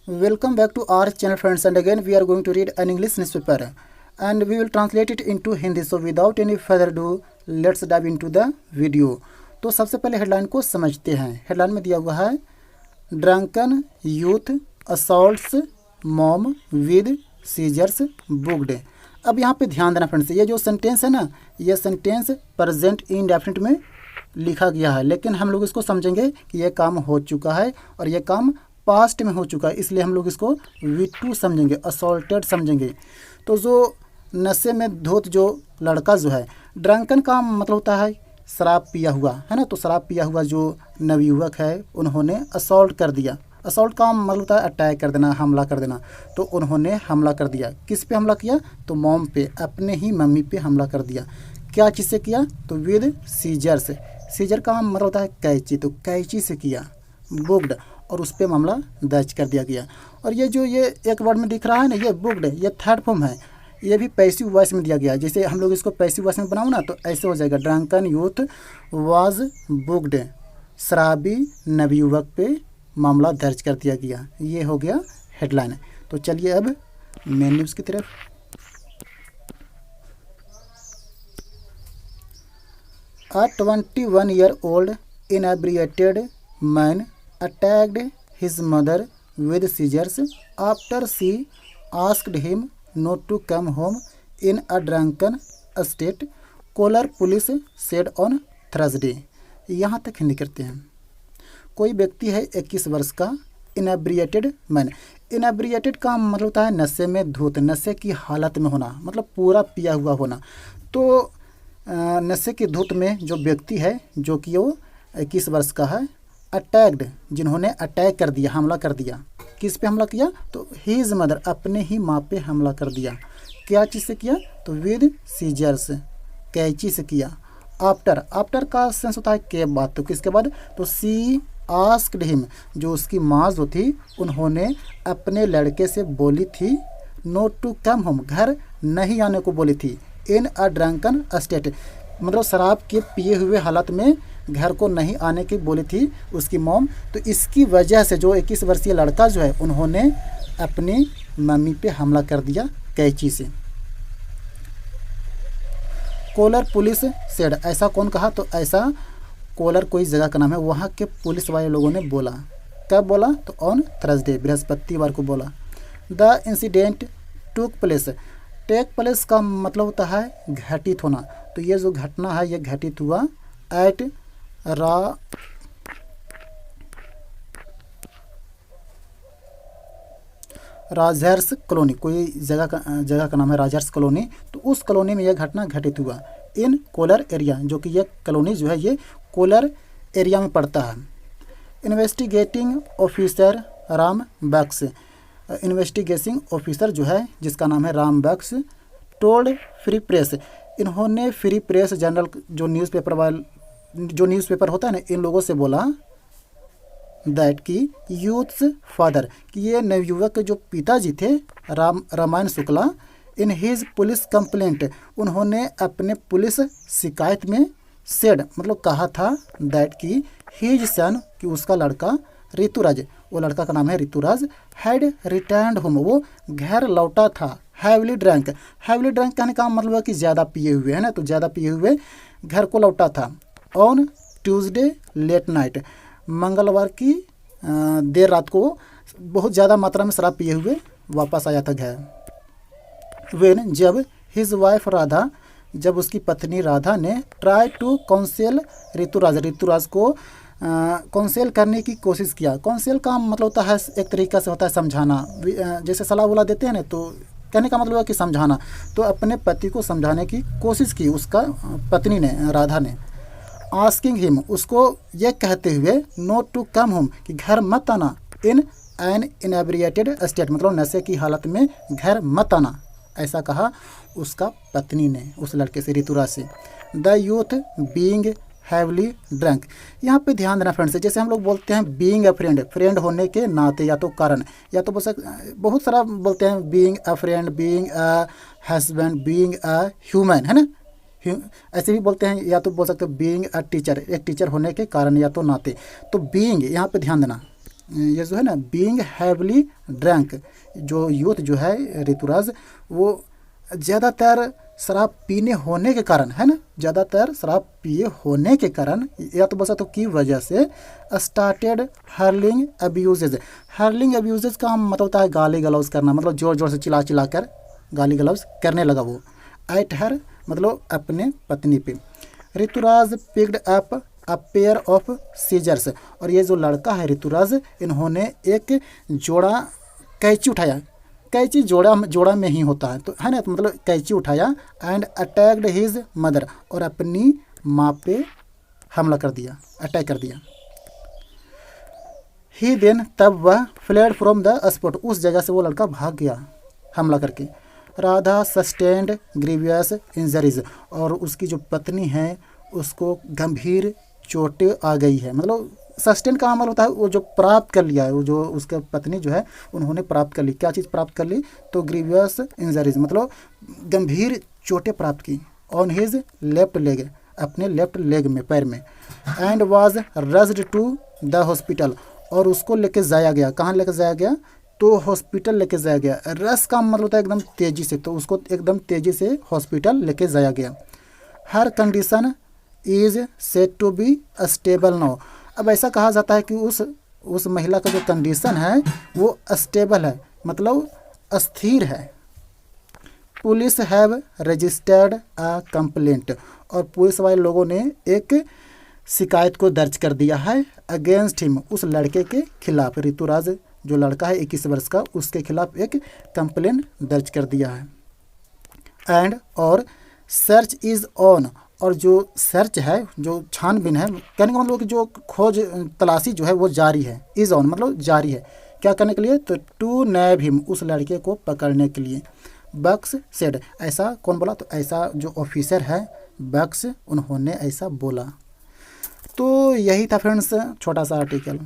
Welcome back to our channel friends, and again we are going to read an English newspaper and we will translate it into Hindi. So without any further ado, let's dive into the video. तो सबसे पहले headline को समझते हैं। Headline में दिया हुआ है drunken youth assaults mom with scissors booked. अब यहाँ पे ध्यान देना फ्रेंड्स, ये जो सेंटेंस है ना, ये सेंटेंस प्रेजेंट इंडेफिनिट में लिखा गया है, लेकिन हम लोग इसको समझेंगे कि यह काम हो चुका है और यह काम पास्ट में हो चुका है, इसलिए हम लोग इसको V2 समझेंगे, असॉल्टेड समझेंगे। तो जो नशे में धोत जो लड़का जो है, ड्रंकन का मतलब होता है शराब पिया हुआ, है ना। तो शराब पिया हुआ जो नवयुवक है उन्होंने असॉल्ट कर दिया। असॉल्ट का मतलब होता है अटैक कर देना, हमला कर देना। तो उन्होंने हमला कर दिया। किस पे हमला किया? तो मॉम पे, अपने ही मम्मी पे हमला कर दिया। क्या चीज़ से किया? तो विद सीजर्स। सीजर का मतलब होता है कैंची, तो कैंची से किया। बुक्ड, और उस पर मामला दर्ज कर दिया गया। और ये जो ये एक वर्ड में दिख रहा है ना, ये बुक्ड, ये थर्ड फॉर्म है। ये भी पैसिव वॉइस में दिया गया है। जैसे हम लोग इसको पैसिव वॉइस में बनाऊँ ना, तो ऐसे हो जाएगा ड्रंकन यूथ वाज बुक्ड, शराबी नवयुवक पे मामला दर्ज कर दिया गया। ये हो गया हेडलाइन। तो चलिए अब मेन न्यूज़ की तरफ। A 21-year-old inebriated man attacked his mother with scissors after she asked him not to come home in a drunken state, Kolar police said on Thursday। यहाँ तक हिंदी करते हैं। कोई व्यक्ति है 21 वर्ष का, इनेब्रिएटेड मैन। इनेब्रिएटेड का मतलब होता है नशे में धुत, नशे की हालत में होना, मतलब पूरा पिया हुआ होना। तो नशे की धुत में जो व्यक्ति है, जो कि वो 21 वर्ष का है, अटैक्ड, जिन्होंने अटैक कर दिया, हमला कर दिया। किस पे हमला किया? तो हीज मदर, अपने ही माँ पे हमला कर दिया। क्या चीज़ से किया? तो विद सीजर्स, कैंची से किया। आफ्टर, आफ्टर का सेंस होता है के बाद। तो किसके बाद? तो सी आस्क्ड हिम, जो उसकी माँ जो थी, उन्होंने अपने लड़के से बोली थी नोट टू कम होम, घर नहीं आने को बोली थी। इन अ ड्रंकन स्टेट, मतलब शराब के पिए हुए हालत में घर को नहीं आने की बोली थी उसकी मॉम। तो इसकी वजह से जो 21 वर्षीय लड़का जो है, उन्होंने अपनी मम्मी पे हमला कर दिया कैंची से। कोलर पुलिस सेड, ऐसा कौन कहा? तो ऐसा कोलर कोई जगह का नाम है, वहाँ के पुलिस वाले लोगों ने बोला। कब बोला? तो ऑन थर्सडे, बृहस्पतिवार को बोला। The incident took place, take place का मतलब होता है घटित होना। तो ये जो घटना है, ये घटित हुआ एट राजहर्ष कॉलोनी, कोई जगह का नाम है राजहर्ष कॉलोनी। तो उस कॉलोनी में यह घटना घटित हुआ। इन कोलर एरिया, जो कि यह कॉलोनी जो है ये कोलर एरिया में पड़ता है। इन्वेस्टिगेटिंग ऑफिसर राम बक्स, इन्वेस्टिगेटिंग ऑफिसर जो है, जिसका नाम है राम बक्स, टोल्ड फ्री प्रेस, इन्होंने फ्री प्रेस जर्नल, जो न्यूज़पेपर होता है ना, इन लोगों से बोला दैट कि यूथ्स फादर, कि ये नवयुवक के जो पिताजी थे Ramayan Shukla, in his police complaint, उन्होंने अपने पुलिस शिकायत में सेड, मतलब कहा था दैट कि हिज सन, कि उसका लड़का ऋतुराज, वो लड़का का नाम है ऋतुराज, हैड रिटर्न्ड होम, वो घर लौटा था। हैवली ड्रंक, हैवली ड्रंक कहने का मतलब है कि ज़्यादा पिए हुए, है ना। तो ज़्यादा पिए हुए घर को लौटा था। ऑन ट्यूसडे लेट नाइट, मंगलवार की देर रात को बहुत ज़्यादा मात्रा में शराब पिए हुए वापस आया था घर। वेन, जब हिज वाइफ राधा, जब उसकी पत्नी राधा ने try to counsel Rituraj, Rituraj को काउंसिल करने की कोशिश किया। काउंसिल का मतलब होता है एक तरीका से होता है समझाना, जैसे सलाह वला देते हैं ना, तो कहने का मतलब है कि समझाना। तो अपने पति को समझाने की कोशिश की उसका पत्नी ने, राधा ने। आस्किंग हिम, उसको ये कहते हुए नोट टू कम होम, कि घर मत आना। इन एन इनेब्रिएटेड स्टेट, मतलब नशे की हालत में घर मत आना, ऐसा कहा उसका पत्नी ने उस लड़के से, ऋतुराज से। The youth being heavily drunk, यहाँ पे ध्यान देना फ्रेंड्स, जैसे हम लोग बोलते हैं बीइंग अ फ्रेंड, फ्रेंड होने के नाते, या तो कारण, या तो बहुत सारा बोलते हैं being a friend, being a husband, being a human, है ना। ऐसे भी बोलते हैं, या तो बोल सकते हो बीइंग अ टीचर, एक टीचर होने के कारण या तो नाते। तो बीइंग, यहाँ पे ध्यान देना, ये जो है ना बीइंग हैवली ड्रैंक, जो यूथ जो है ऋतुराज वो ज़्यादातर शराब पीने होने के कारण, है ना, ज़्यादातर शराब पिए होने के कारण या तो बस तो की वजह से started hurling abuses. Hurling abuses का मतलब होता है गाली गलौज करना, मतलब ज़ोर ज़ोर से चिल्ला चिल्ला कर गाली गलौज करने लगा वो। एट हर मतलब अपने पत्नी पे। Rituraj picked up a pair of scissors, और ये जो लड़का है ऋतुराज, इन्होंने एक जोड़ा कैंची उठाया। कैंची जोड़ा में ही होता है तो, है ना, तो मतलब कैंची उठाया। एंड अटैक्ड हिज मदर, और अपनी माँ पे हमला कर दिया, अटैक कर दिया। ही देन, तब वह फ्लेड फ्रॉम द स्पॉट, उस जगह से वो लड़का भाग गया हमला करके। राधा सस्टेंड ग्रीवियस इंजरीज, और उसकी जो पत्नी है उसको गंभीर चोटें आ गई है। मतलब सस्टेन का अमल होता है वो जो प्राप्त कर लिया है, वो जो उसके पत्नी जो है उन्होंने प्राप्त कर ली। क्या चीज़ प्राप्त कर ली? तो ग्रीवियस इंजरीज मतलब गंभीर चोटें प्राप्त की। ऑन हिज लेफ्ट लेग, अपने लेफ्ट लेग में, पैर में। And was rushed to the hospital, और उसको लेके जाया गया। कहाँ लेके जाया गया? तो हॉस्पिटल लेके जाया गया। रस का मतलब होता है एकदम तेज़ी से, तो उसको एकदम तेज़ी से हॉस्पिटल लेके जाया गया। Her condition is said to be stable now, अब ऐसा कहा जाता है कि उस महिला का जो कंडीशन है वो स्टेबल है, मतलब अस्थिर है। Police have registered a complaint, और पुलिस वाले लोगों ने एक शिकायत को दर्ज कर दिया है अगेंस्ट हिम, उस लड़के के खिलाफ। ऋतुराज जो लड़का है 21 वर्ष का, उसके खिलाफ एक कंप्लेंट दर्ज कर दिया है। एंड और सर्च इज़ ऑन, और जो सर्च है, जो छानबीन है, कहने का मतलब कि जो खोज तलाशी जो है वो जारी है। इज़ ऑन मतलब जारी है। क्या करने के लिए? तो टू नैब हिम, उस लड़के को पकड़ने के लिए। बक्स सेड, ऐसा कौन बोला? तो ऐसा जो ऑफिसर है बक्स, उन्होंने ऐसा बोला। तो यही था फ्रेंड्स छोटा सा आर्टिकल।